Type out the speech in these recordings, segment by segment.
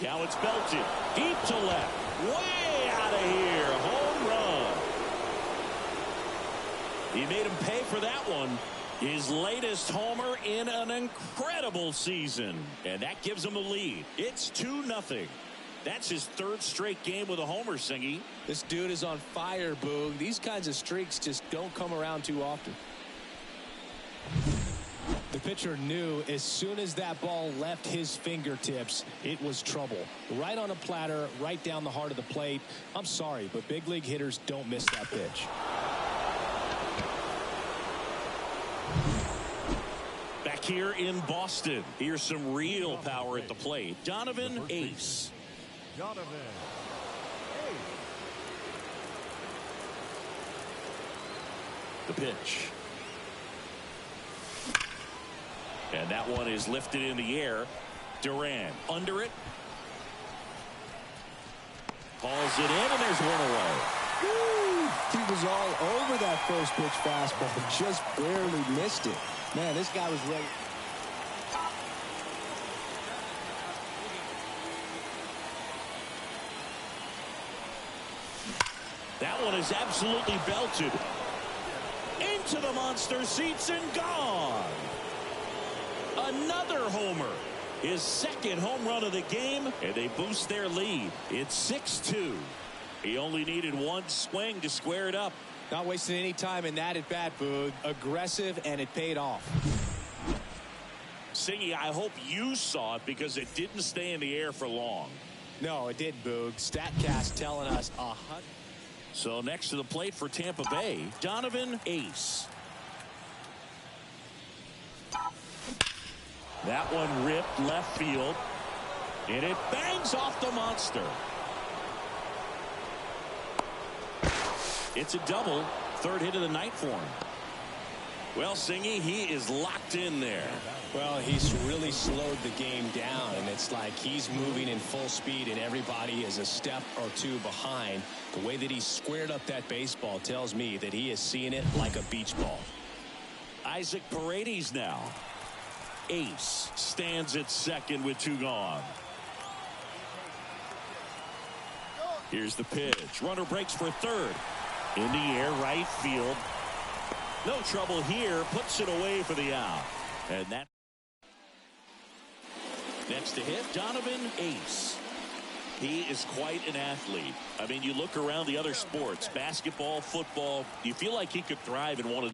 Now it's belted. Deep to left. Way out of here. Home run. He made him pay for that one. His latest homer in an incredible season. And that gives him the lead. It's 2-0. That's his third straight game with a homer, Singy. This dude is on fire, Boog. These kinds of streaks just don't come around too often. The pitcher knew as soon as that ball left his fingertips, it was trouble. Right on a platter, right down the heart of the plate. I'm sorry, but big league hitters don't miss that pitch. Back here in Boston, here's some real power at the plate. Donovan Ace. The pitch. And that one is lifted in the air. Duran under it. Hauls it in, and there's one away. Woo! He was all over that first pitch fastball, but just barely missed it. Man, this guy was ready. That one is absolutely belted. Into the monster seats and gone. Another homer. His second home run of the game, and they boost their lead. It's 6-2. He only needed one swing to square it up. Not wasting any time in that at bat, Boog. Aggressive, and it paid off. Singy, I hope you saw it because it didn't stay in the air for long. No, it didn't, Boog. StatCast telling us 100. So next to the plate for Tampa Bay, Donovan Ace. That one ripped left field, and it bangs off the monster. It's a double, third hit of the night for him. Well, Singy, he is locked in there. Well, he's really slowed the game down, and it's like he's moving in full speed, and everybody is a step or two behind. The way that he squared up that baseball tells me that he is seeing it like a beach ball. Isaac Paredes now. Ace stands at second with two gone. Here's the pitch. Runner breaks for third. In the air, right field. No trouble here. Puts it away for the out. And that. Next to hit, Donovan Ace. He is quite an athlete. I mean, you look around the other sports, basketball, football, you feel like he could thrive in one of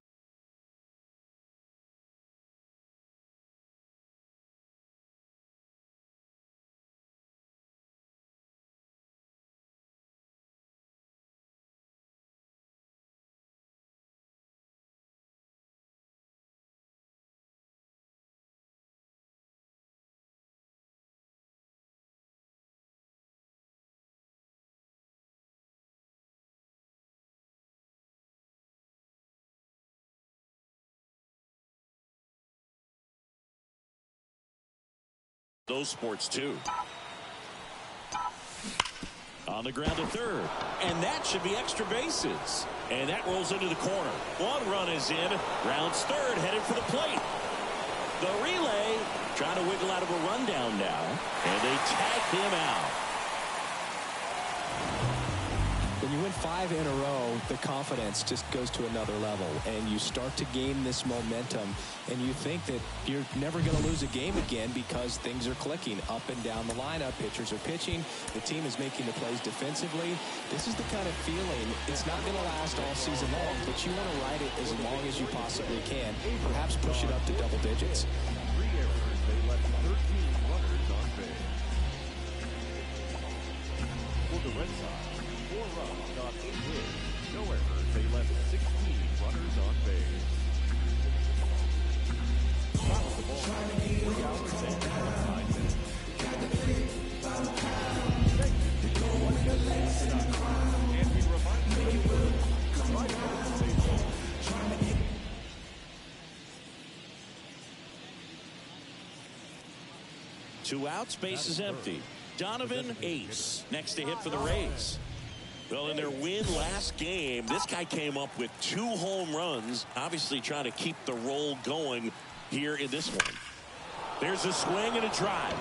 those sports too. On the ground to third, and that should be extra bases, and that rolls into the corner. One run is in. Rounds third, headed for the plate. The relay trying to wiggle out of a rundown now, and they tag him out. When you win 5 in a row, the confidence just goes to another level, and you start to gain this momentum, and you think that you're never going to lose a game again because things are clicking up and down the lineup. Pitchers are pitching. The team is making the plays defensively. This is the kind of feeling. It's not going to last all season long, but you want to ride it as long as you possibly can. Perhaps push it up to double digits. 3 errors. They left 13 runners on base. For the Red Sox, 4 runs on 8 hits. No errors. They left 16 runners on base. Top of the ball. 3 hours and 5 minutes. Thank you to broadcast.com. And we remind you to try to stay home. Two outs, base is empty. Donovan Ace next to hit for the Rays. Well, in their win last game, this guy came up with 2 home runs, obviously trying to keep the roll going here in this one. There's a swing and a drive.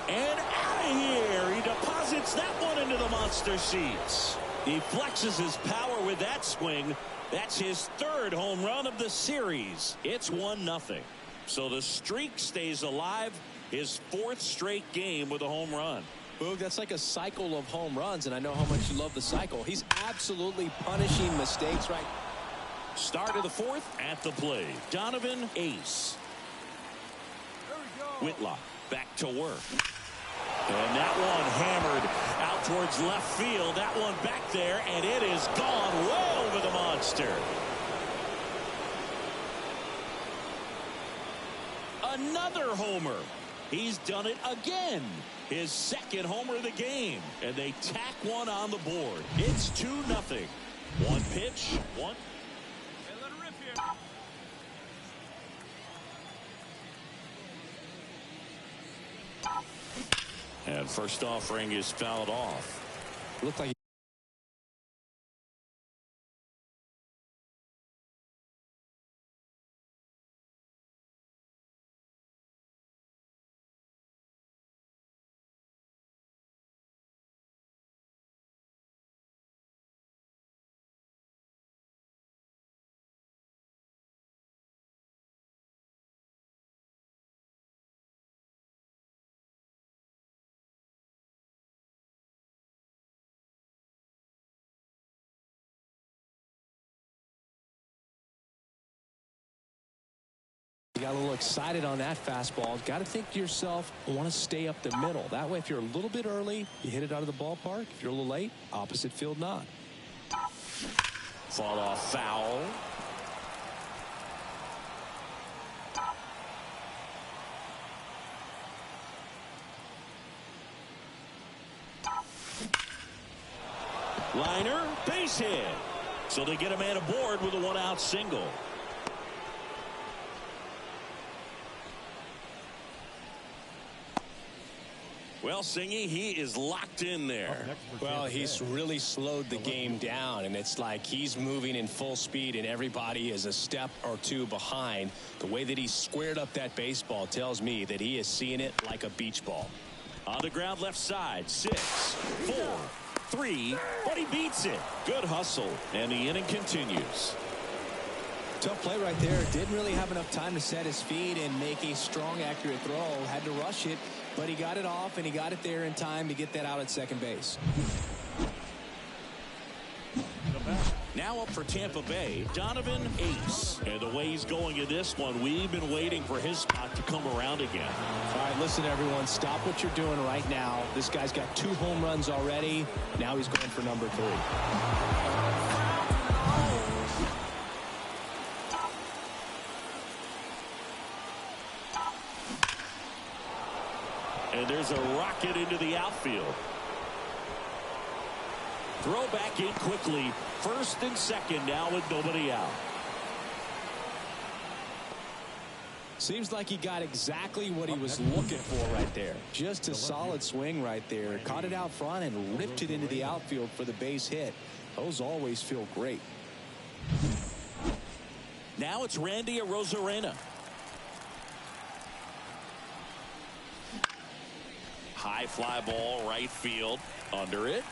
And out here. He deposits that one into the monster seats. He flexes his power with that swing. That's his third home run of the series. It's 1-0. So the streak stays alive. His fourth straight game with a home run. Boog, that's like a cycle of home runs, and I know how much you love the cycle. He's absolutely punishing mistakes right. Start of the fourth at the plate. Donovan Ace. Whitlock back to work. And that one hammered out towards left field. That one back there, and it is gone way over the monster. Another homer. He's done it again. His second homer of the game. And they tack one on the board. It's 2-0. One pitch. One. Hey, let it rip here. And first offering is fouled off. Looked like you got a little excited on that fastball. Got to think to yourself, I want to stay up the middle. That way, if you're a little bit early, you hit it out of the ballpark. If you're a little late, opposite field not. Fall off foul. Liner, base hit. So they get a man aboard with a one-out single. Well, Singy, he is locked in there. Well, he's really slowed the game down, and it's like he's moving in full speed, and everybody is a step or two behind. The way that he squared up that baseball tells me that he is seeing it like a beach ball. On the ground left side, 6, 4, 3, but he beats it. Good hustle, and the inning continues. Tough play right there. Didn't really have enough time to set his feet and make a strong, accurate throw. Had to rush it, but he got it off, and he got it there in time to get that out at second base. Now up for Tampa Bay, Donovan Ace. And the way he's going in this one, we've been waiting for his spot to come around again. All right, listen, everyone. Stop what you're doing right now. This guy's got 2 home runs already. Now he's going for number 3. And there's a rocket into the outfield. Throw back in quickly. First and second now with nobody out. Seems like he got exactly what he was looking for right there. Just a solid swing right there. Caught it out front and ripped it into the outfield for the base hit. Those always feel great. Now it's Randy Arozarena. High fly ball right field. Under it.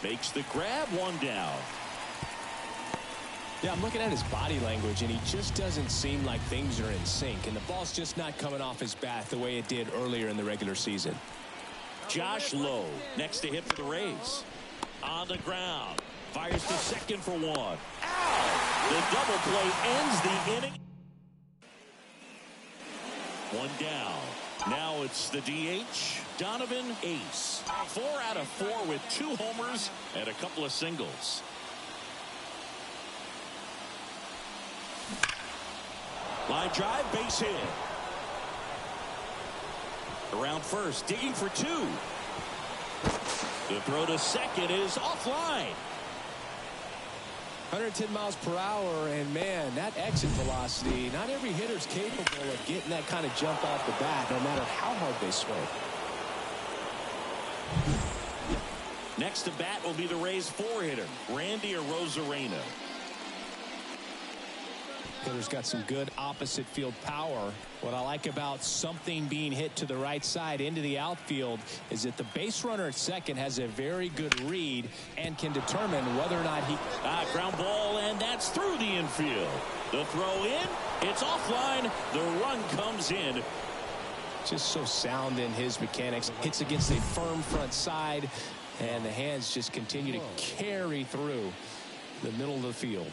Makes the grab, one down. Yeah, I'm looking at his body language, and he just doesn't seem like things are in sync, and the ball's just not coming off his bat the way it did earlier in the regular season. Josh Lowe next to hit for the Rays. On the ground. Fires to second for one. Ow! The double play ends the inning. One down. Now it's the DH, Donovan Ace. 4 out of 4 with 2 homers and a couple of singles. Line drive, base hit. Around first, digging for 2. The throw to second is offline. 110 miles per hour, and man, that exit velocity, not every hitter's capable of getting that kind of jump off the bat, no matter how hard they swing. Next to bat will be the Rays' 4-hitter, Randy Arozarena. Hitter's got some good opposite field power. What I like about something being hit to the right side into the outfield is that the base runner at second has a very good read and can determine whether or not he... Ground ball, and that's through the infield. The throw in, it's offline. The run comes in. Just so sound in his mechanics. Hits against a firm front side, and the hands just continue to carry through the middle of the field.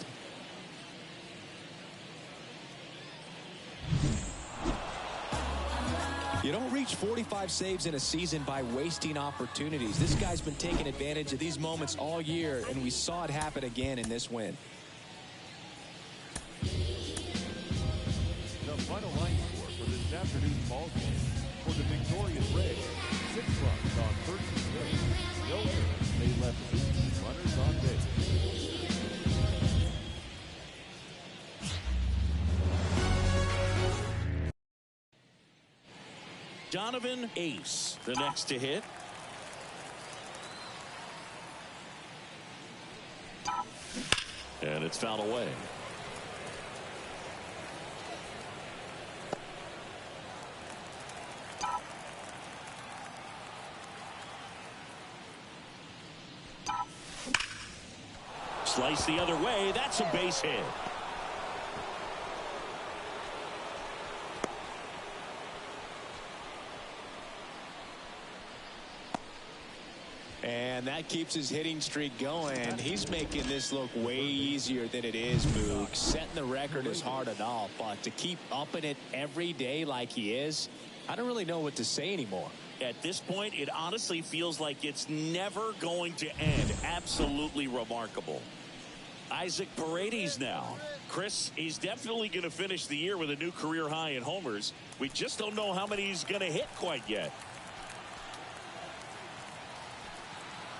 You don't reach 45 saves in a season by wasting opportunities. This guy's been taking advantage of these moments all year, and we saw it happen again in this win. The final line score for this afternoon's ball game for the victorious Reds: 6 runs on 13 hits, no errors. They left 18 runners on base. Donovan Ace, the next to hit. And it's fouled away. Slice the other way. That's a base hit. And that keeps his hitting streak going. He's making this look way easier than it is, Boog. Setting the record is hard enough, but to keep upping it every day like he is, I don't really know what to say anymore. At this point, it honestly feels like it's never going to end. Absolutely remarkable. Isaac Paredes now. Chris, he's definitely going to finish the year with a new career high in homers. We just don't know how many he's going to hit quite yet.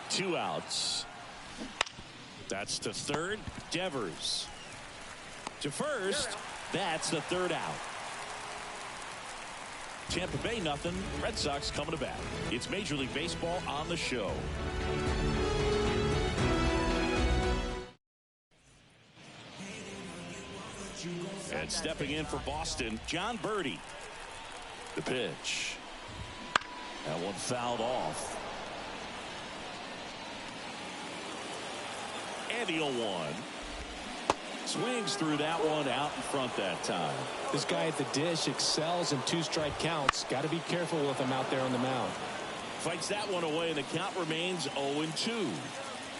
2 outs. That's to third. Devers to first. That's the 3rd out. Tampa Bay nothing. Red Sox coming to bat. It's Major League Baseball on the show. And stepping in for Boston, John Birdie. The pitch. That one fouled off. And the 0-1. Swings through that one out in front that time. This guy at the dish excels in 2-strike counts. Got to be careful with him out there on the mound. Fights that one away, and the count remains 0-2.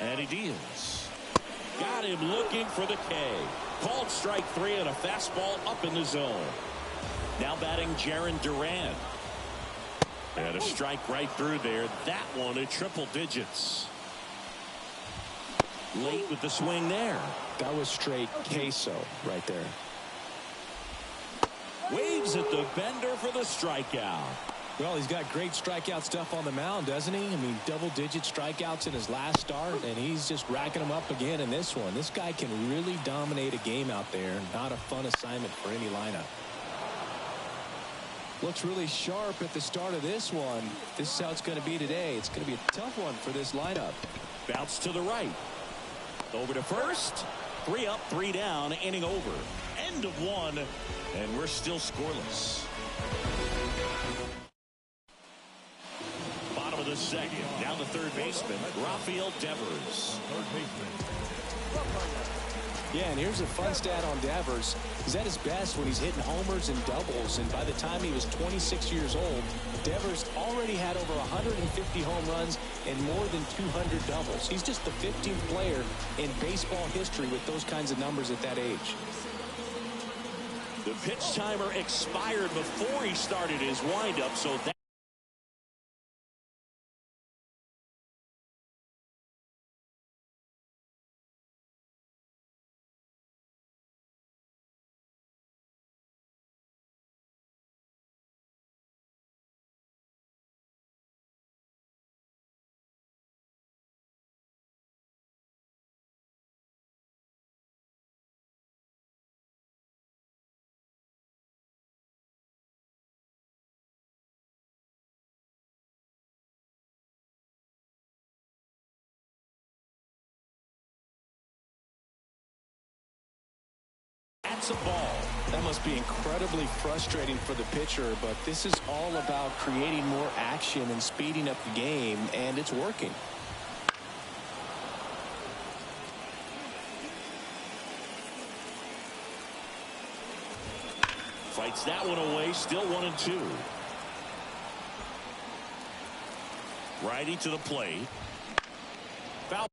And he deals. Got him looking for the K. Called strike 3 and a fastball up in the zone. Now batting Jarren Duran. And a strike right through there. That one at triple digits. Late with the swing there. That was straight queso right there. Waves at the bender for the strikeout. Well, he's got great strikeout stuff on the mound, doesn't he? I mean, double-digit strikeouts in his last start, and he's just racking them up again in this one. This guy can really dominate a game out there. Not a fun assignment for any lineup. Looks really sharp at the start of this one. This is how it's going to be today. It's going to be a tough one for this lineup. Bounce to the right. Over to first. 3 up, 3 down, inning over. End of 1, and we're still scoreless. Bottom of the second. Down the third baseman, Rafael Devers. Yeah, and here's a fun stat on Devers. He's at his best when he's hitting homers and doubles, and by the time he was 26 years old, Devers already had over 150 home runs and more than 200 doubles. He's just the 15th player in baseball history with those kinds of numbers at that age. The pitch timer expired before he started his windup, so that It's a ball. That must be incredibly frustrating for the pitcher, but this is all about creating more action and speeding up the game, and it's working. Fights that one away, still 1-2. Righty to the plate. Foul.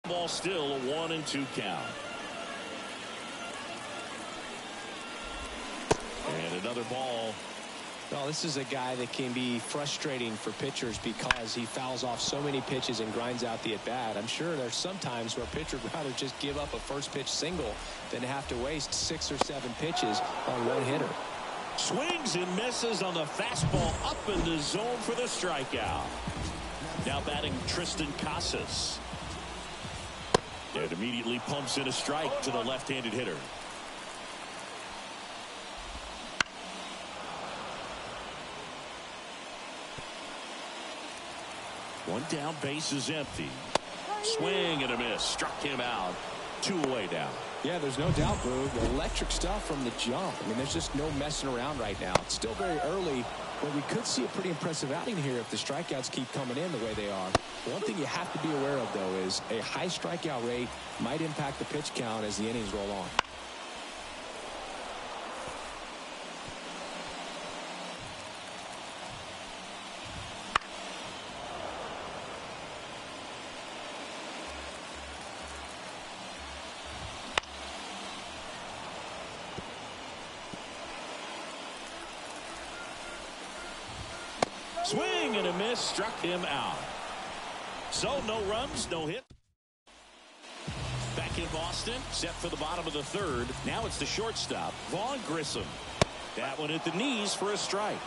Ball still a 1-2 count. And another ball. Well, this is a guy that can be frustrating for pitchers because he fouls off so many pitches and grinds out the at-bat. I'm sure there's some times where a pitcher would rather just give up a first pitch single than have to waste 6 or 7 pitches on one hitter. Swings and misses on the fastball up in the zone for the strikeout. Now batting Tristan Casas. It immediately pumps in a strike to the left-handed hitter. One down, base is empty. Swing and a miss. Struck him out. 2 away now. Yeah, there's no doubt, Boog. Electric stuff from the jump. I mean, there's just no messing around right now. It's still very early, but we could see a pretty impressive outing here if the strikeouts keep coming in the way they are. One thing you have to be aware of, though, is a high strikeout rate might impact the pitch count as the innings roll on. Swing and a miss, struck him out. So no runs, no hit. Back in Boston, set for the bottom of the 3rd. Now it's the shortstop, Vaughn Grissom. That one at the knees for a strike.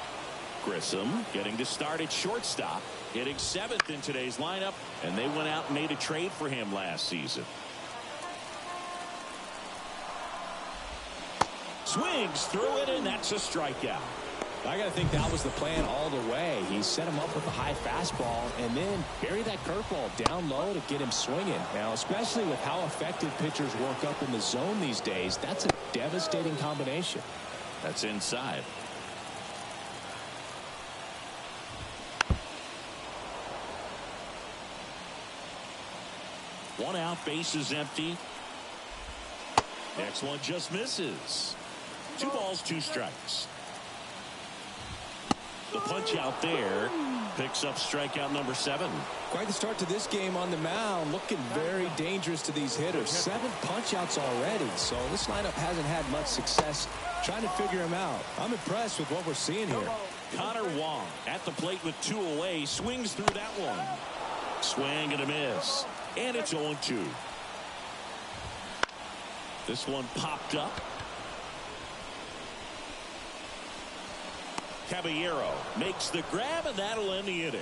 Grissom getting to start at shortstop, hitting 7th in today's lineup, and they went out and made a trade for him last season. Swings through it, and that's a strikeout. I got to think that was the plan all the way. He set him up with a high fastball and then bury that curveball down low to get him swinging. Now, especially with how effective pitchers work up in the zone these days, that's a devastating combination. That's inside. One out, base is empty. Next one just misses. 2 balls, 2 strikes. The punch out there picks up strikeout number 7. Quite the start to this game on the mound. Looking very dangerous to these hitters. 7 punch outs already. So this lineup hasn't had much success trying to figure him out. I'm impressed with what we're seeing here. Connor Wong at the plate with 2 away. Swings through that one. Swing and a miss. And it's 0-2. This one popped up. Caballero makes the grab, and that'll end the inning.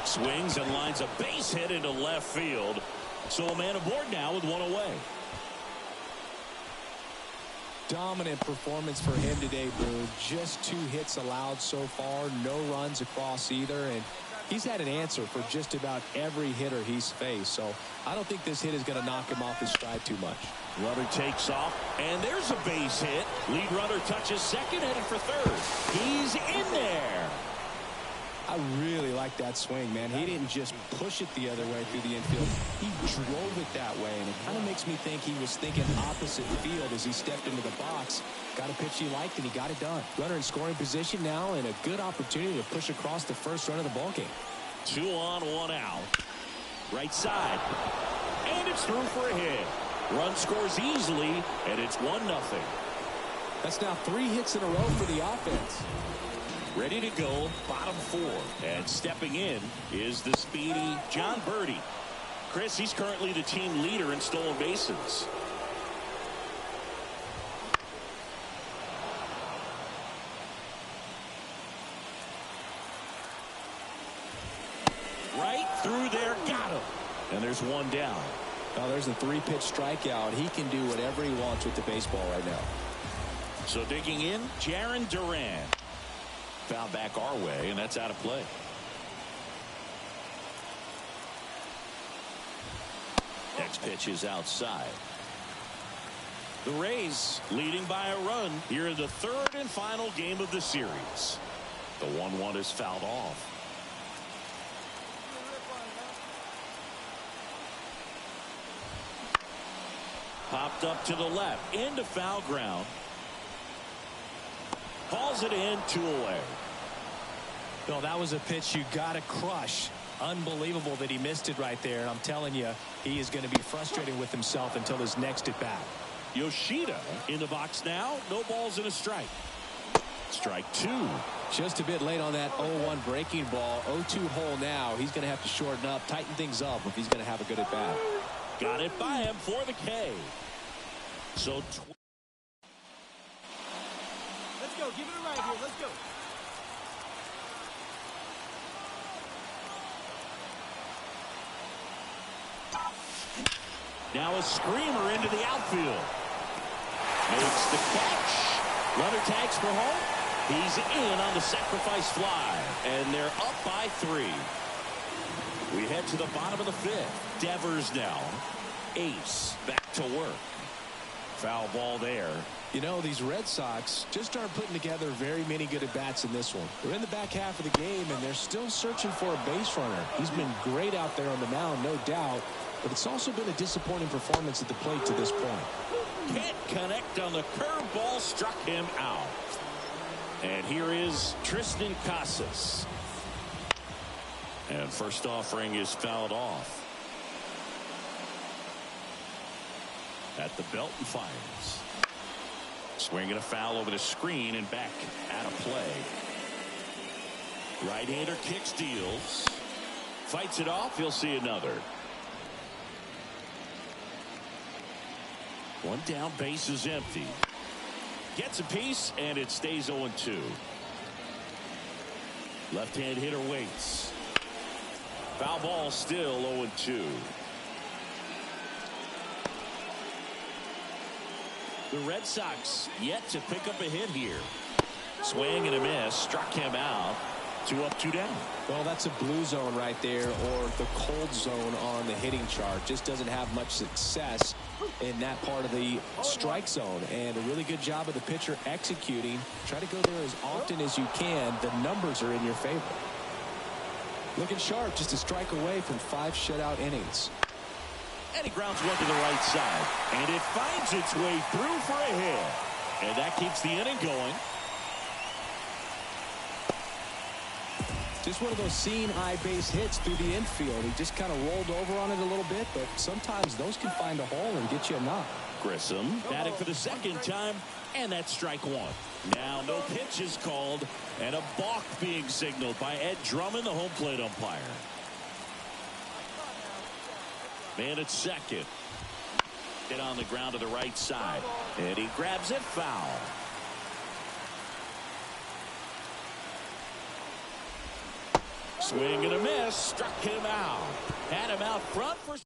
Swings and lines a base hit into left field. So a man aboard now with 1 away. Dominant performance for him today, Boo. Just 2 hits allowed so far. No runs across either. And he's had an answer for just about every hitter he's faced. So I don't think this hit is going to knock him off his stride too much. Runner takes off, and there's a base hit. Lead runner touches second, headed for 3rd. He's in there. I really like that swing, man. He didn't just push it the other way through the infield. He drove it that way, and it kind of makes me think he was thinking opposite field as he stepped into the box. Got a pitch he liked, and he got it done. Runner in scoring position now, and a good opportunity to push across the first run of the ballgame. 2 on, 1 out. Right side. And it's through for a hit. Run scores easily, and it's 1-0. That's now 3 hits in a row for the offense. Ready to go, bottom 4. And stepping in is the speedy John Birdie. Chris, he's currently the team leader in stolen bases. Right through there, got him. And there's 1 down. Well, there's a 3-pitch strikeout. He can do whatever he wants with the baseball right now. So digging in, Jarren Duran. Foul back our way, and that's out of play. Next pitch is outside. The Rays leading by a run here in the 3rd and final game of the series. The 1-1 is fouled off. Popped up to the left, into foul ground. Calls it in, 2 away. Well, that was a pitch you got to crush. Unbelievable that he missed it right there. And I'm telling you, he is going to be frustrated with himself until his next at bat. Yoshida in the box now. No balls and a strike. Strike 2. Just a bit late on that 0-1 breaking ball. 0-2 hole now. He's going to have to shorten up, tighten things up if he's going to have a good at bat. Got it by him for the K. So let's go. Give it a ride here. Let's go. now a screamer into the outfield. Makes the catch. Runner tags for home. He's in on the sacrifice fly. And they're up by 3. We head to the bottom of the 5th. Devers now. Ace back to work. Foul ball there. You know, these Red Sox just aren't putting together very many good at-bats in this one. They're in the back half of the game, and they're still searching for a base runner. He's been great out there on the mound, no doubt, but it's also been a disappointing performance at the plate to this point. Can't connect on the curveball, struck him out. And here is Tristan Casas. And first offering is fouled off. At the belt and fires. Swinging a foul over the screen and back out of play. Right-hander kicks, deals. Fights it off. He'll see another. One down, base is empty. Gets a piece, and it stays 0-2. Left-hand hitter waits. Foul ball, still 0-2. The Red Sox yet to pick up a hit here. Swing and a miss. Struck him out. 2 up, 2 down. Well, that's a blue zone right there, or the cold zone on the hitting chart. Just doesn't have much success in that part of the strike zone. And a really good job of the pitcher executing. Try to go there as often as you can. The numbers are in your favor. Looking sharp, just a strike away from 5 shutout innings. And he grounds one to the right side. And it finds its way through for a hit. And that keeps the inning going. Just one of those seeing eye base hits through the infield. He just kind of rolled over on it a little bit, but sometimes those can find a hole and get you a knock. Grissom batting for the second time, and that's strike 1. Now no pitch is called, and a balk being signaled by Ed Drummond, the home plate umpire. Man at second. Hit on the ground to the right side. And he grabs it, foul. Swing and a miss. Struck him out. Had him out front for...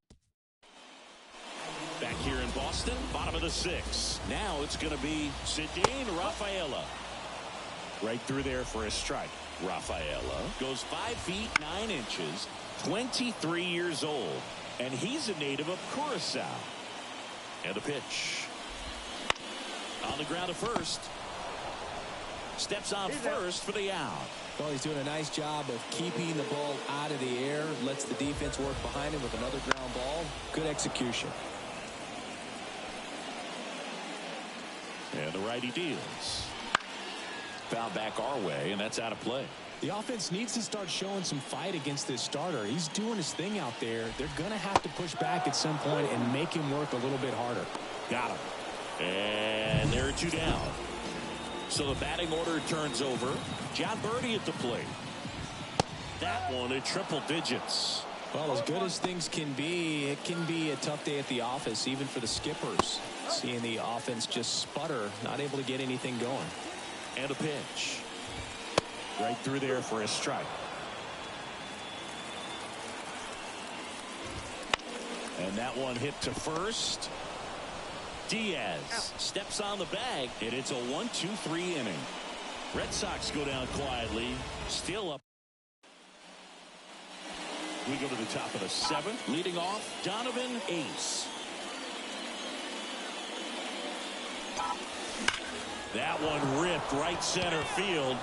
Back here in Boston, bottom of the 6th. Now it's going to be Ceddanne Rafaela. Right through there for a strike. Rafaela goes 5 feet 9 inches, 23 years old. And he's a native of Curacao. And a pitch. On the ground to first. Steps on first for the out. Well, he's doing a nice job of keeping the ball out of the air. Lets the defense work behind him with another ground ball. Good execution. And the righty deals. Foul back our way, and that's out of play. The offense needs to start showing some fight against this starter. He's doing his thing out there. They're going to have to push back at some point and make him work a little bit harder. Got him. And there are 2 down. So the batting order turns over. John Birdie at the plate. That one in triple digits. Well, as good as things can be, it can be a tough day at the office, even for the skippers. Seeing the offense just sputter, not able to get anything going. And a pitch. Right through there for a strike. And that one hit to first. Diaz steps on the bag, and it's a 1-2-3 inning. Red Sox go down quietly, still up. We go to the top of the 7th. Leading off, Donovan Ace. That one ripped right center field.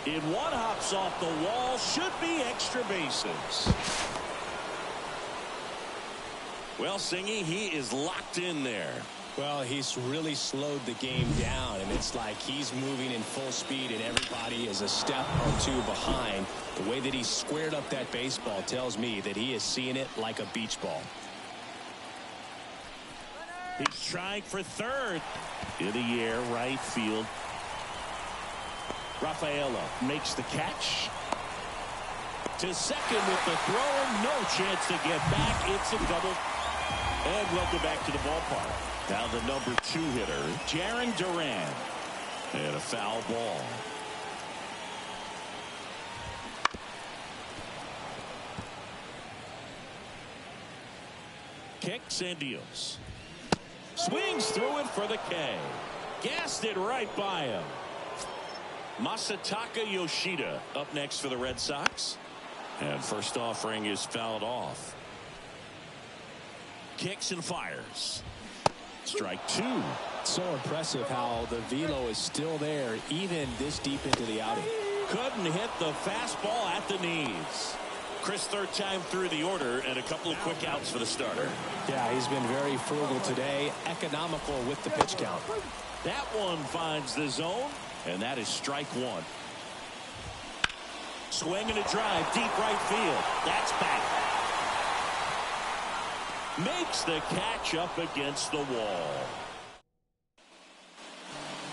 In one, hops off the wall. Should be extra bases. Well, Singy, he is locked in there. Well, he's really slowed the game down, and it's like he's moving in full speed, and everybody is a step or 2 behind. The way that he squared up that baseball tells me that he is seeing it like a beach ball. He's trying for third. In the air, right field. Rafaela makes the catch. To second with the throw. No chance to get back. It's a double. And welcome back to the ballpark. Now the number 2 hitter, Jarren Duran. And a foul ball. Kicks and deals. Swings through it for the K. Gassed it right by him. Masataka Yoshida up next for the Red Sox. And first offering is fouled off. Kicks and fires. Strike 2. So impressive how the velo is still there even this deep into the outing. Couldn't hit the fastball at the knees. Chris, third time through the order, and a couple of quick outs for the starter. Yeah, he's been very frugal today, economical with the pitch count. That one finds the zone, and that is strike 1. Swing and a drive, deep right field. That's back. Makes the catch up against the wall.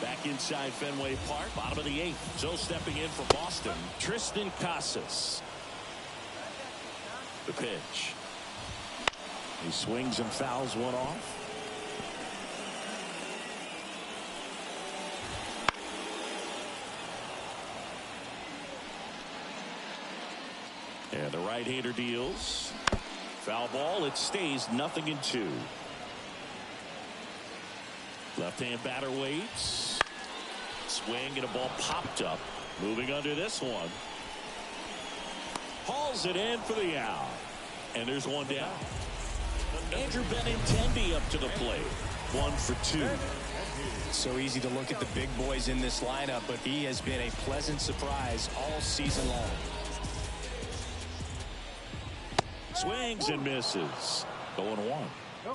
Back inside Fenway Park, bottom of the 8th. So stepping in for Boston, Tristan Casas. The pitch. He swings and fouls one off. And the right-hander deals. Foul ball. It stays 0-2. Left-hand batter waits. Swing and a ball popped up. Moving under this one. Hauls it in for the out. And there's one down. Andrew Benintendi up to the plate. 1 for 2. So easy to look at the big boys in this lineup, but he has been a pleasant surprise all season long. Swings and misses. 0-1.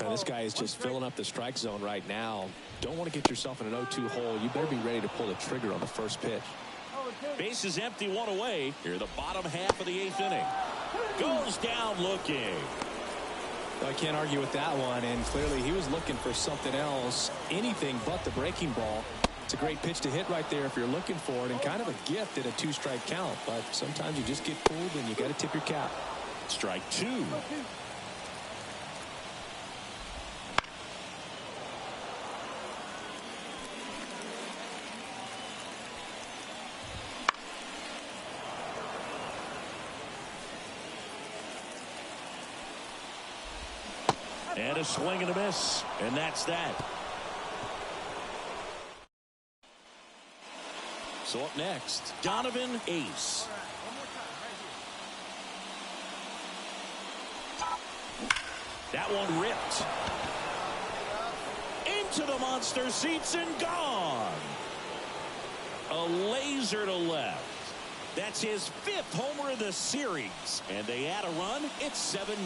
Now, this guy is just filling up the strike zone right now. Don't want to get yourself in an 0-2 hole. You better be ready to pull the trigger on the first pitch. Base is empty, 1 away. Here the bottom half of the 8th inning. Goes down looking. I can't argue with that one, and clearly he was looking for something else, anything but the breaking ball. It's a great pitch to hit right there if you're looking for it, and kind of a gift at a 2-strike count, but sometimes you just get pulled and you got to tip your cap. Strike 2. And a swing and a miss. And that's that. So up next, Donovan Ace. That one ripped. Into the monster seats and gone. A laser to left. That's his 5th homer of the series. And they add a run. It's 7-0.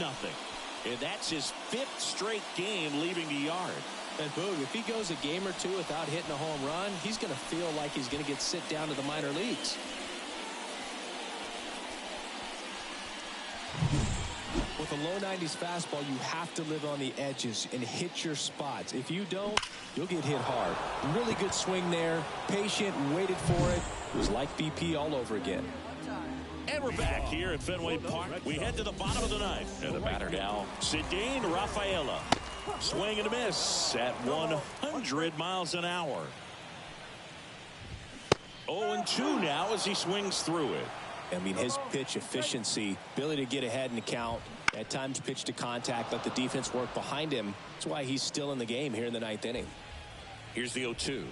And that's his 5th straight game leaving the yard. And Boog, if he goes a game or two without hitting a home run, he's going to feel like he's going to get sent down to the minor leagues. low 90s fastball, you have to live on the edges and hit your spots. If you don't, you'll get hit hard. Really good swing there. Patient, waited for it. It was like BP all over again. And we're back here at Fenway Park. We head to the bottom of the ninth. And the batter now, Cedane Rafaela. Swing and a miss at 100 miles an hour. 0-2 now as he swings through it. I mean, his pitch efficiency, ability to get ahead in the count, at times pitch to contact, let the defense work behind him. That's why he's still in the game here in the ninth inning. Here's the 0-2.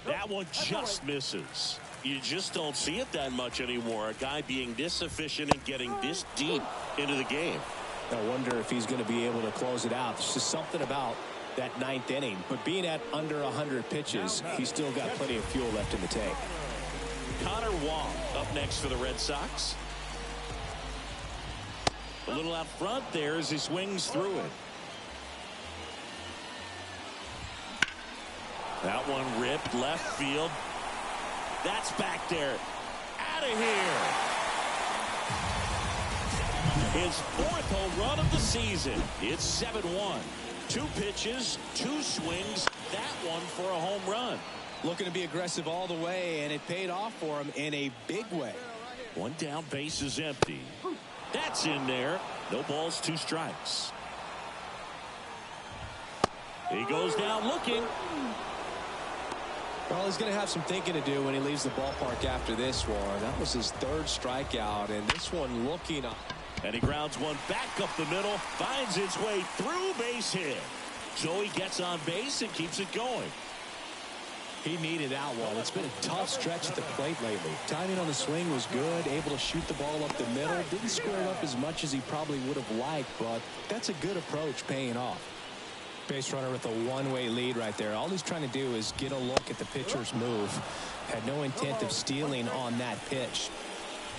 That one just misses. You just don't see it that much anymore. A guy being this efficient and getting this deep into the game. I wonder if he's going to be able to close it out. There's just something about that ninth inning. But being at under 100 pitches, he's still got plenty of fuel left in the tank. Connor Wong up next for the Red Sox. A little out front there as he swings through it. That one ripped left field. That's back there. Out of here. His 4th home run of the season. It's 7-1. 2 pitches, 2 swings. That one for a home run. Looking to be aggressive all the way, and it paid off for him in a big way. 1 down, base is empty. That's in there. No balls, 2 strikes. He goes down looking. Well, he's going to have some thinking to do when he leaves the ballpark after this one. That was his 3rd strikeout, and this one looking up. And he grounds one back up the middle, finds its way through, base hit. So he gets on base and keeps it going. He needed that one. It's been a tough stretch at the plate lately. Timing on the swing was good, able to shoot the ball up the middle. Didn't square it up as much as he probably would have liked, but that's a good approach paying off. Base runner with a one-way lead right there. All he's trying to do is get a look at the pitcher's move. Had no intent of stealing on that pitch.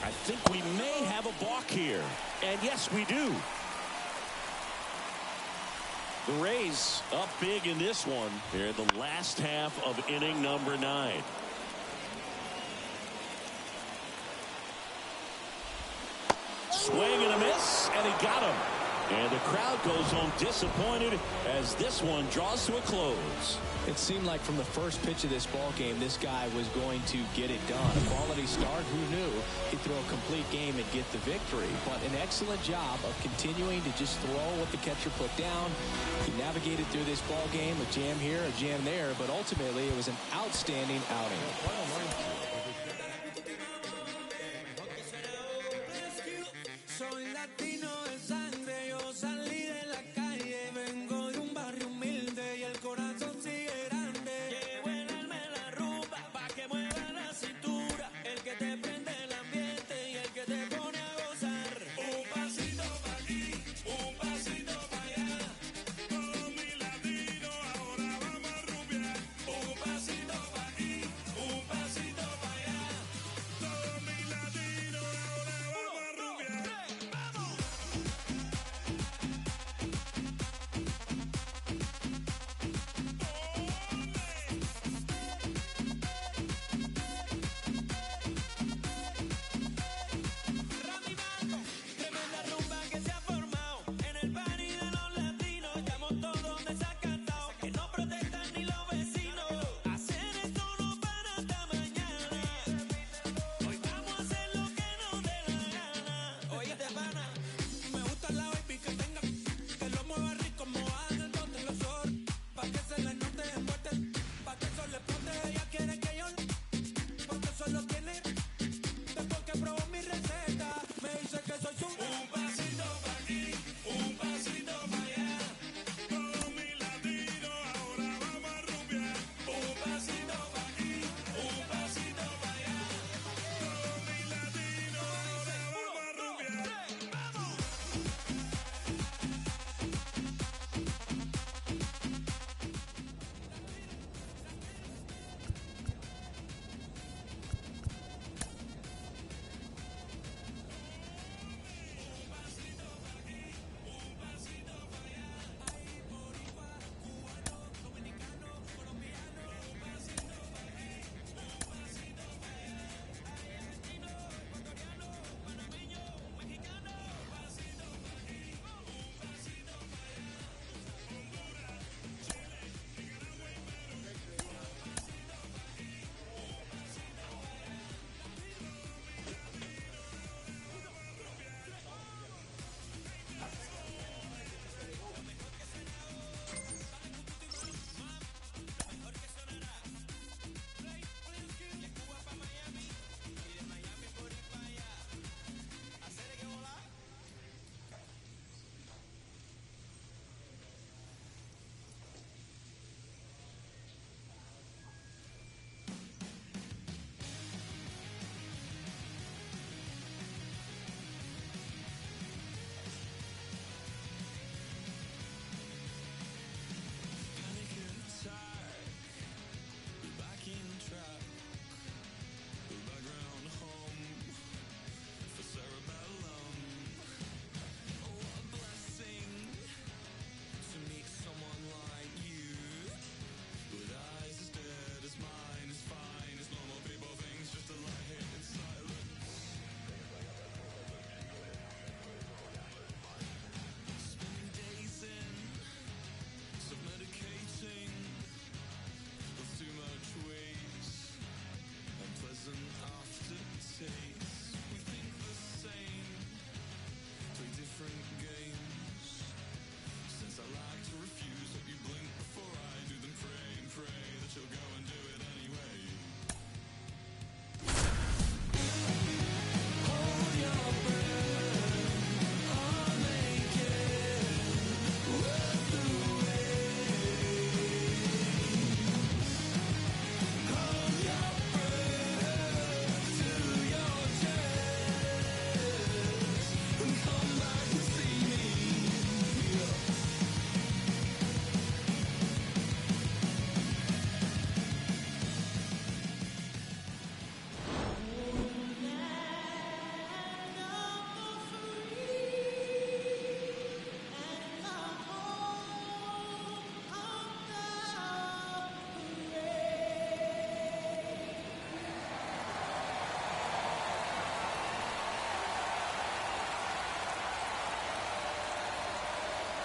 I think we may have a balk here. And yes, we do. The Rays up big in this one. They're in the last half of inning number 9. Swing and a miss, and he got him. And the crowd goes home disappointed as this one draws to a close. It seemed like from the first pitch of this ball game, this guy was going to get it done. A quality start, who knew? He'd throw a complete game and get the victory. But an excellent job of continuing to just throw what the catcher put down. He navigated through this ball game, a jam here, a jam there, but ultimately it was an outstanding outing.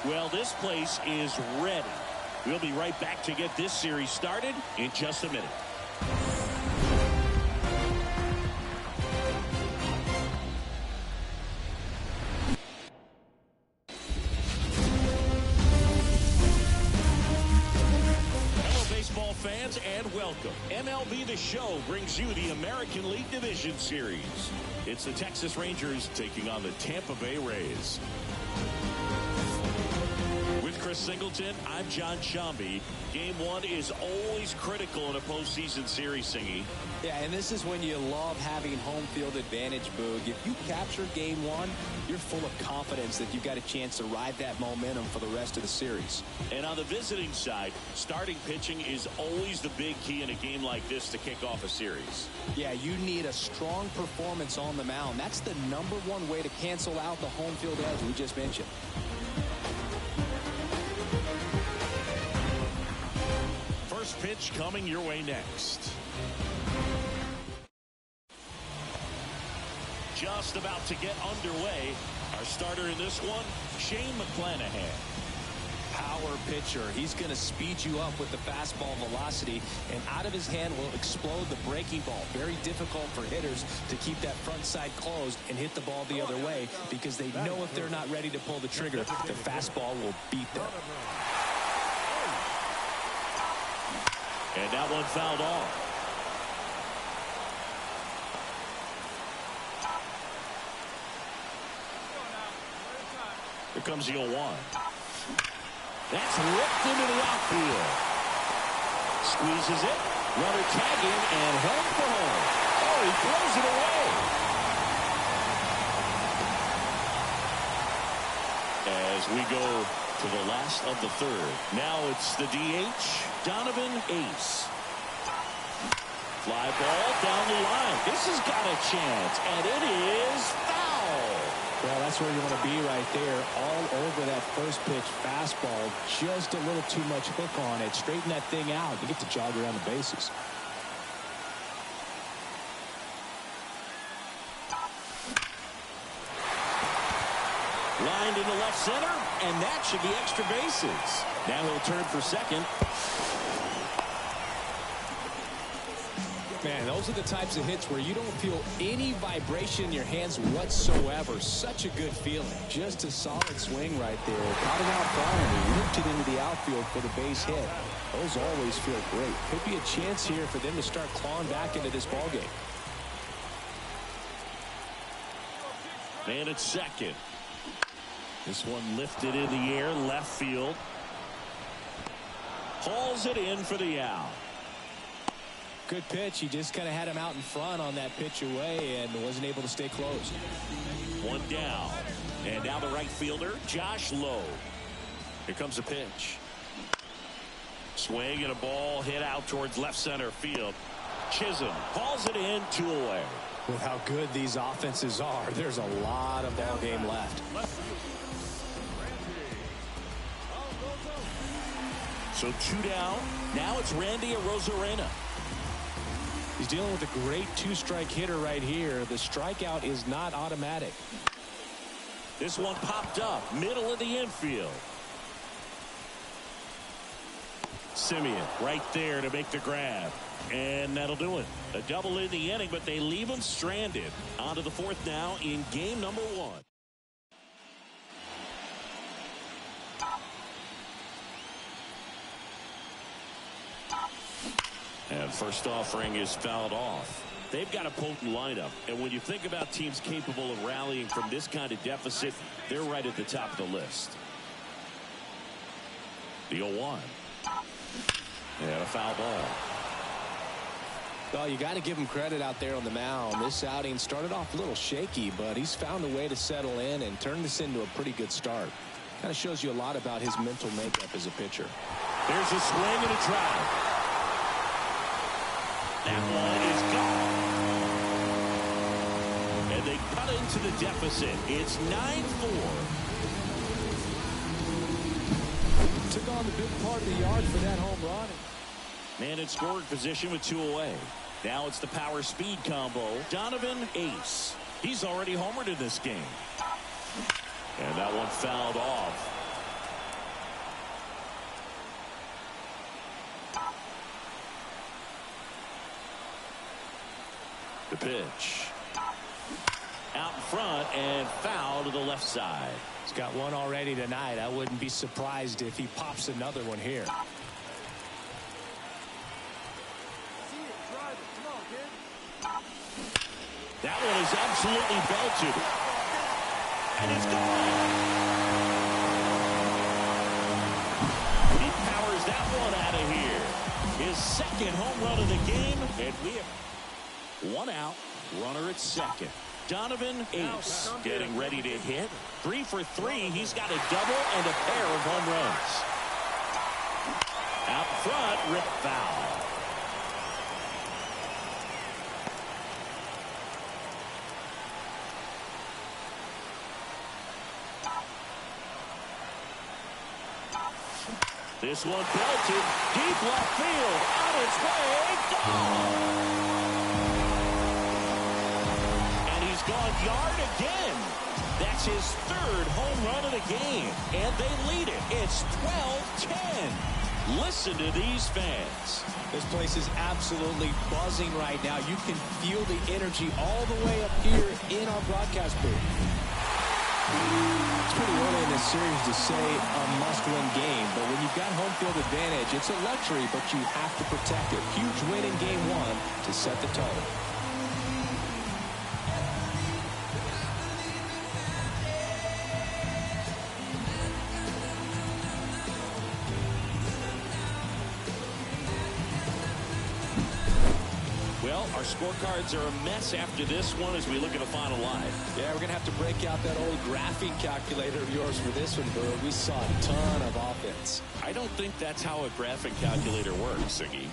Well, this place is ready. We'll be right back to get this series started in just a minute. Fans, and welcome. MLB The Show brings you the American League Division Series. It's the Texas Rangers taking on the Tampa Bay Rays. With Chris Singleton, I'm John Shambi. Game one is always critical in a postseason series, Singy. Yeah, and this is when you love having home field advantage, Boog. If you capture game one, you're full of confidence that you've got a chance to ride that momentum for the rest of the series. And on the visiting side, starting pitching is always the big key in a game like this to kick off a series. Yeah, you need a strong performance on the mound. That's the #1 way to cancel out the home field edge we just mentioned. First pitch coming your way next. Just about to get underway. Our starter in this one, Shane McClanahan. Power pitcher. He's going to speed you up with the fastball velocity, and out of his hand will explode the breaking ball. Very difficult for hitters to keep that front side closed and hit the ball the other way, because they know if they're not ready to pull the trigger, the fastball will beat them. And that one fouled off. Here comes the 0-1. That's ripped into the outfield. Squeezes it. Runner tagging and home for home. Oh, he throws it away. As we go to the last of the third. Now it's the DH, Donovan Ace. Fly ball down the line. This has got a chance, and it is foul. Well, that's where you want to be right there. All over that first pitch fastball. Just a little too much hook on it. Straighten that thing out. You get to jog around the bases. Lined into left center, and that should be extra bases. Now he'll turn for second. Man, those are the types of hits where you don't feel any vibration in your hands whatsoever. Such a good feeling. Just a solid swing right there. Caught it out front and looped it into the outfield for the base hit. Those always feel great. Could be a chance here for them to start clawing back into this ballgame. Man at second. This one lifted in the air, left field. Hauls it in for the out. Good pitch. He just kind of had him out in front on that pitch away and wasn't able to stay close. One down. And now the right fielder, Josh Lowe. Here comes a pitch. Swing and a ball hit out towards left center field. Chisholm hauls it in, 2 away. With how good these offenses are, there's a lot of ball game left. So 2 down. Now it's Randy Arozarena. He's dealing with a great 2-strike hitter right here. The strikeout is not automatic. This one popped up, middle of the infield. Simeon right there to make the grab. And that'll do it. A double in the inning, but they leave him stranded. On to the 4th now in game number 1. And first offering is fouled off. They've got a potent lineup, and when you think about teams capable of rallying from this kind of deficit, they're right at the top of the list. The 0-1. And a foul ball. Well, you got to give him credit out there on the mound. This outing started off a little shaky, but he's found a way to settle in and turn this into a pretty good start. Kind of shows you a lot about his mental makeup as a pitcher. There's a swing and a drive. That one is gone. And they cut into the deficit. It's 9-4. Took on the big part of the yard for that home run. Man in scoring position with 2 away. Now it's the power speed combo. Donovan Ace. He's already homered in this game. And that one fouled off. The pitch. Out in front and foul to the left side. He's got one already tonight. I wouldn't be surprised if he pops another one here. See it, drive it. Come on, kid. That one is absolutely belted. And he's gone. He powers that one out of here. His second home run of the game. And we have one out. Runner at second. Donovan Ace getting ready to hit. 3 for 3. He's got a double and a pair of home runs. Out front, rip foul. This one belted deep left field. On its way. Gone. Gone yard again. That's his third home run of the game. And they lead it. It's 12-10. Listen to these fans. This place is absolutely buzzing right now. You can feel the energy all the way up here in our broadcast booth. It's pretty early in this series to say a must-win game, but when you've got home field advantage, it's a luxury, but you have to protect it. Huge win in game one to set the tone. Well, our scorecards are a mess after this one as we look at the final line. Yeah, we're going to have to break out that old graphing calculator of yours for this one, Boo. We saw a ton of offense. I don't think that's how a graphic calculator works, Siggy.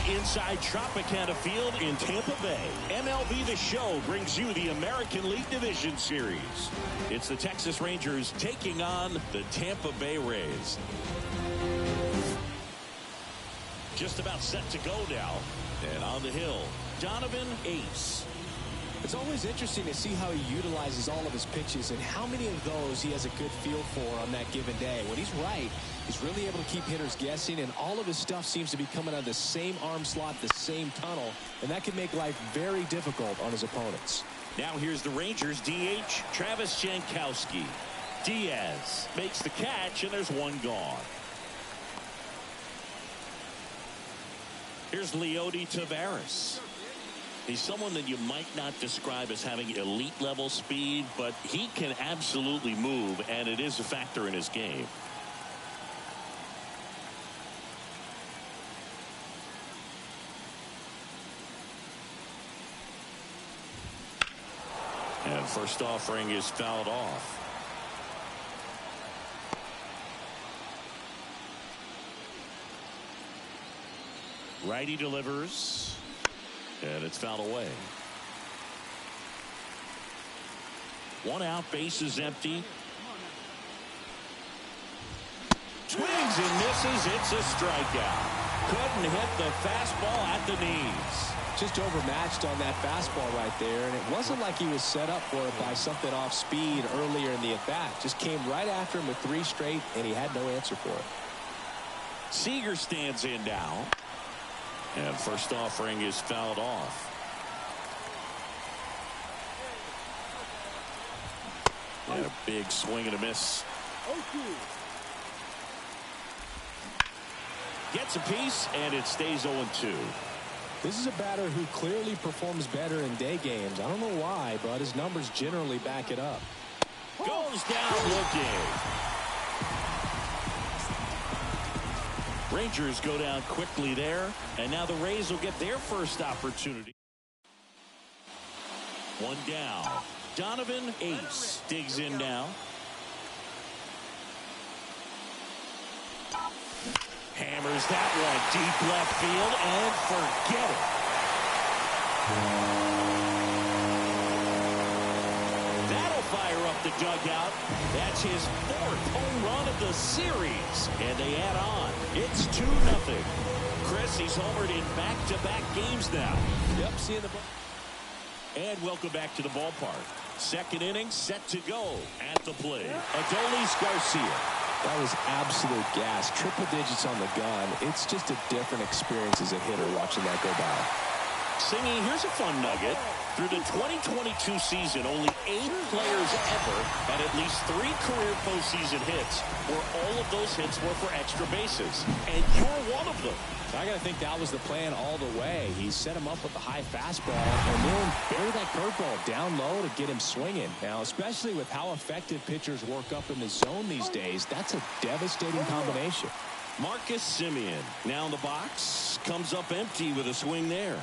Inside Tropicana Field in Tampa Bay, MLB The Show brings you the American League Division Series. It's the Texas Rangers taking on the Tampa Bay Rays. Just about set to go now. And on the hill, Donovan Ace. It's always interesting to see how he utilizes all of his pitches and how many of those he has a good feel for on that given day. When he's right, he's really able to keep hitters guessing, and all of his stuff seems to be coming out of the same arm slot, the same tunnel, and that can make life very difficult on his opponents. Now here's the Rangers DH, Travis Jankowski. Diaz makes the catch, and there's one gone. Here's Leody Taveras. He's someone that you might not describe as having elite level speed, but he can absolutely move, and it is a factor in his game. And first offering is fouled off. Righty delivers. And it's fouled away. 1 out, base is empty. Swings and misses. It's a strikeout. Couldn't hit the fastball at the knees. Just overmatched on that fastball right there, and it wasn't like he was set up for it by something off speed earlier in the at-bat. Just came right after him with 3 straight, and he had no answer for it. Seager stands in now. And first offering is fouled off. And a big swing and a miss. Gets a piece, and it stays 0-2. This is a batter who clearly performs better in day games. I don't know why, but his numbers generally back it up. Goes down looking. Rangers go down quickly there, and now the Rays will get their first opportunity. 1 down. Donovan Ace digs in now. Hammers that one deep left field and forget it. That'll fire up the dugout. That's his 4th home run of the series. And they add on. It's 2-0. Chris, he's homered in back-to-back games now. Yep, seeing the ball. And welcome back to the ballpark. Second inning set to go at the plate. Adolis Garcia. That was absolute gas. Triple digits on the gun. It's just a different experience as a hitter watching that go by. Singy, here's a fun nugget. Through the 2022 season, only 8 players ever had at least 3 career postseason hits, where all of those hits were for extra bases. And you're one of them. I got to think that was the plan all the way. He set him up with a high fastball and then buried that curveball down low to get him swinging. Now, especially with how effective pitchers work up in the zone these days, that's a devastating combination. Marcus Semien now in the box. Comes up empty with a swing there.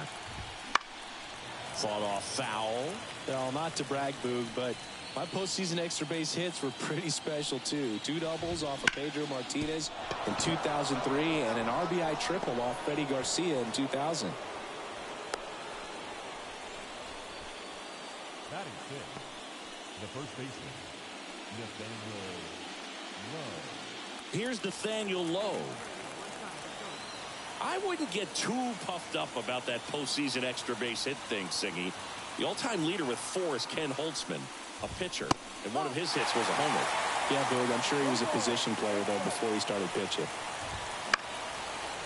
Fought off foul. Well, not to brag, Boog, but my postseason extra base hits were pretty special, too. 2 doubles off of Pedro Martinez in 2003 and an RBI triple off Freddie Garcia in 2000. Batting 5th, the first baseman, Nathaniel Lowe. Here's Nathaniel Lowe. I wouldn't get too puffed up about that postseason extra base hit thing, Singy. The all-time leader with 4 is Ken Holtzman, a pitcher, and one of his hits was a homer. Yeah, Boog, I'm sure he was a position player, though, before he started pitching.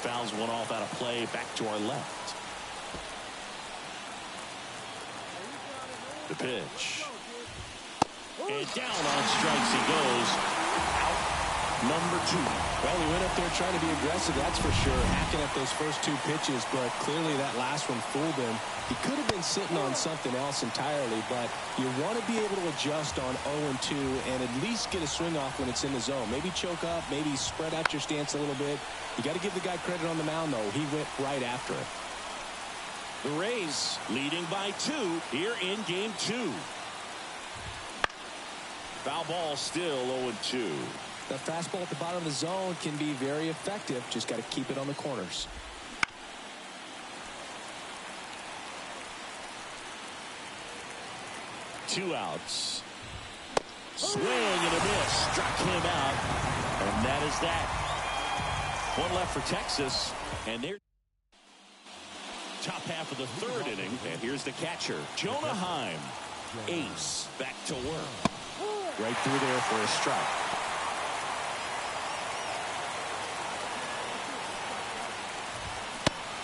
Fouls one off out of play, back to our left. The pitch. And down on strikes he goes. Out number 2. Well, he went up there trying to be aggressive, that's for sure, hacking at those first 2 pitches, but clearly that last one fooled him. He could have been sitting on something else entirely, but you want to be able to adjust on 0-2 and at least get a swing off when it's in the zone. Maybe choke up, maybe spread out your stance a little bit. You got to give the guy credit on the mound, though. He went right after it. The Rays leading by 2 here in game 2. Foul ball still 0-2. The fastball at the bottom of the zone can be very effective. Just got to keep it on the corners. Two outs. Swing and a miss. Struck him out. And that is that. 1 left for Texas. And they're top half of the 3rd inning. And here's the catcher, Jonah Heim. Ace back to work. Right through there for a strike.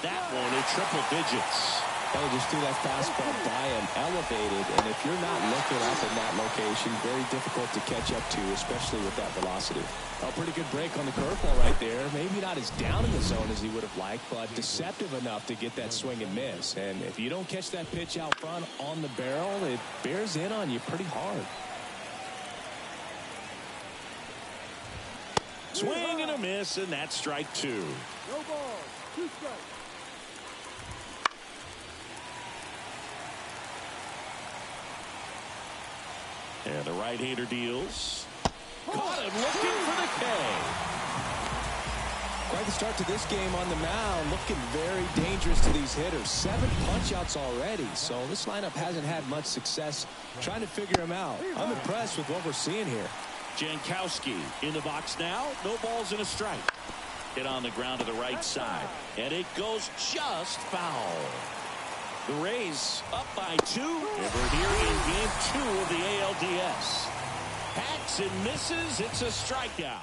That one in triple digits. Well, just threw that fastball by him, elevated, and if you're not looking up in that location, very difficult to catch up to, especially with that velocity. A pretty good break on the curveball right there. Maybe not as down in the zone as he would have liked, but deceptive enough to get that swing and miss. And if you don't catch that pitch out front on the barrel, it bears in on you pretty hard. Swing and a miss, and that's strike 2. No ball, 2 strikes. And the right-hander deals. Caught him looking for the K. Quite the start to this game on the mound. Looking very dangerous to these hitters. 7 punch-outs already. So this lineup hasn't had much success trying to figure him out. I'm impressed with what we're seeing here. Jankowski in the box now. No balls and a strike. Hit on the ground to the right side. And it goes just foul. The Rays up by 2. And we're here in game 2 of the ALDS. Hacks and misses. It's a strikeout.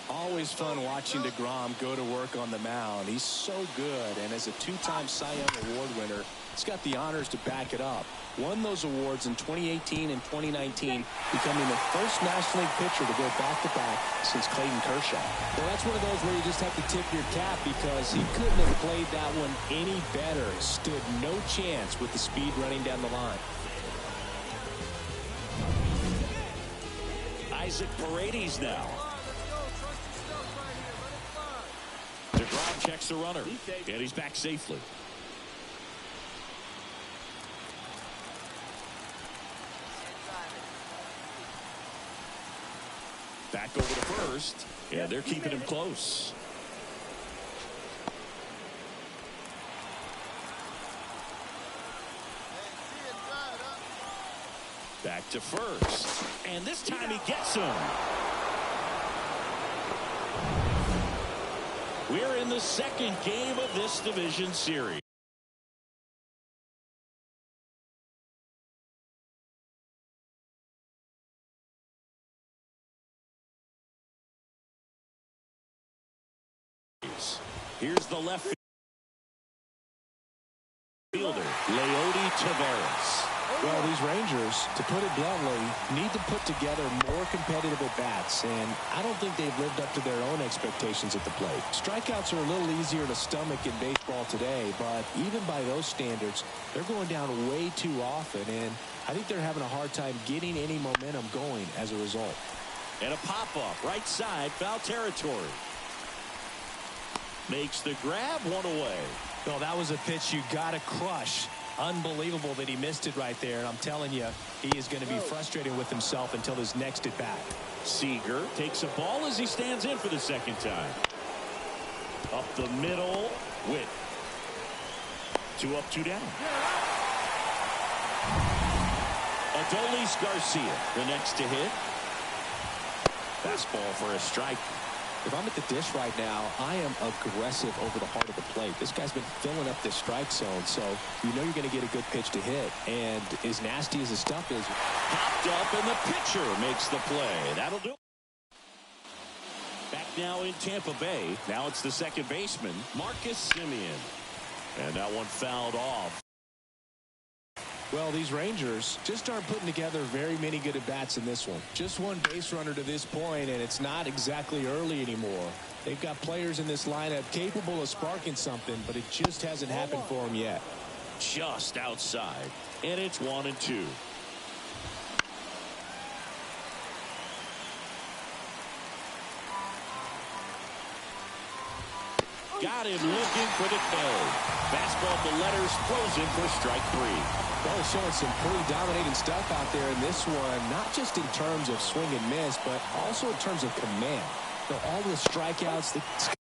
Always fun watching DeGrom go to work on the mound. He's so good, and as a 2-time Cy Young Award winner, he's got the honors to back it up. Won those awards in 2018 and 2019, becoming the first National League pitcher to go back-to-back since Clayton Kershaw. Well, that's one of those where you just have to tip your cap because he couldn't have played that one any better. Stood no chance with the speed running down the line. Isaac Paredes now. DeGrom checks the runner, and he's back safely. Back over to first, and they're keeping him close. Back to first, and this time he gets him. We're in the second game of this division series. Here's the left fielder, Leody Taveras. Well, these Rangers, to put it bluntly, need to put together more competitive at-bats, and I don't think they've lived up to their own expectations at the plate. Strikeouts are a little easier to stomach in baseball today, but even by those standards, they're going down way too often, and I think they're having a hard time getting any momentum going as a result. And a pop-up, right side, foul territory. Makes the grab, one away. Well, that was a pitch you got to crush. Unbelievable that he missed it right there. And I'm telling you, he is going to be frustrated with himself until his next at bat. Seager takes a ball as he stands in for the second time. Up the middle, Witt. 2 up, 2 down. Adolis Garcia, the next to hit. Fastball for a strike. If I'm at the dish right now, I am aggressive over the heart of the plate. This guy's been filling up this strike zone, so you know you're going to get a good pitch to hit. And as nasty as his stuff is, popped up, and the pitcher makes the play. That'll do it. Back now in Tampa Bay. Now it's the second baseman, Marcus Semien. And that one fouled off. Well, these Rangers just aren't putting together very many good at-bats in this one. Just one base runner to this point, and it's not exactly early anymore. They've got players in this lineup capable of sparking something, but it just hasn't happened for them yet. Just outside, and it's 1-2. Got him looking for the kill. Fastball to letters, throws in for strike 3. Well, he's showing some pretty dominating stuff out there in this one, not just in terms of swing and miss, but also in terms of command. So all the strikeouts, it's